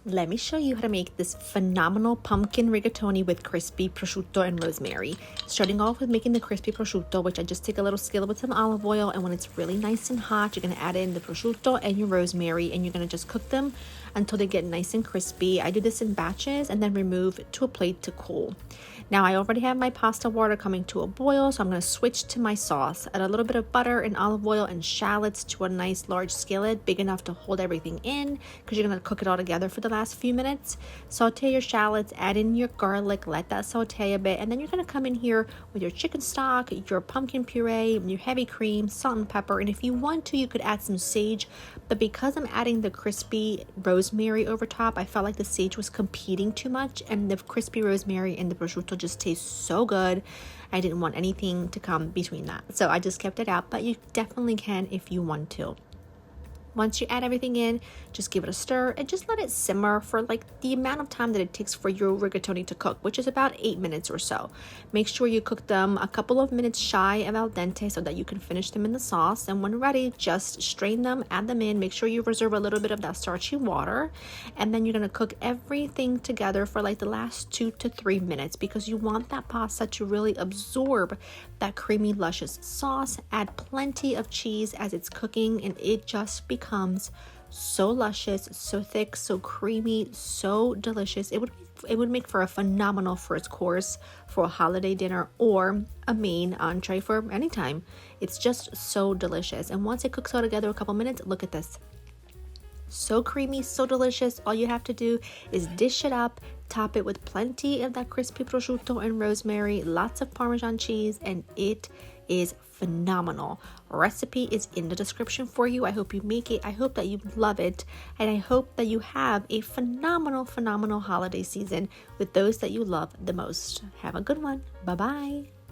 Let me show you how to make this phenomenal pumpkin rigatoni with crispy prosciutto and rosemary. Starting off with making the crispy prosciutto, which I just take a little skillet with some olive oil, and when it's really nice and hot, you're going to add in the prosciutto and your rosemary, and you're going to just cook them until they get nice and crispy. I do this in batches and then remove to a plate to cool. Now I already have my pasta water coming to a boil, so I'm going to switch to my sauce. Add a little bit of butter and olive oil and shallots to a nice large skillet, big enough to hold everything in, because you're going to cook it all together for the last few minutes. Saute your shallots, add in your garlic, let that saute a bit, and then you're going to come in here with your chicken stock, your pumpkin puree, your heavy cream, salt and pepper, and if you want to, you could add some sage, but because I'm adding the crispy rosemary over top, I felt like the sage was competing too much, and the crispy rosemary and the prosciutto just tastes so good. I didn't want anything to come between that, so I just kept it out, but you definitely can if you want to. Once you add everything in, just give it a stir and just let it simmer for like the amount of time that it takes for your rigatoni to cook, which is about 8 minutes or so. Make sure you cook them a couple of minutes shy of al dente so that you can finish them in the sauce. And when ready, just strain them, add them in. Make sure you reserve a little bit of that starchy water. And then you're going to cook everything together for like the last 2 to 3 minutes because you want that pasta to really absorb that creamy, luscious sauce. Add plenty of cheese as it's cooking, and it just becomes so luscious, so thick, so creamy, so delicious. It would make for a phenomenal first course for a holiday dinner or a main entree for any time. It's just so delicious. And once it cooks all together a couple minutes, look at this. So creamy, so delicious. All you have to do is dish it up, top it with plenty of that crispy prosciutto and rosemary, lots of Parmesan cheese, and it is phenomenal. Recipe is in the description for you. I hope you make it. I hope that you love it, and I hope that you have a phenomenal holiday season with those that you love the most. Have a good one. Bye bye.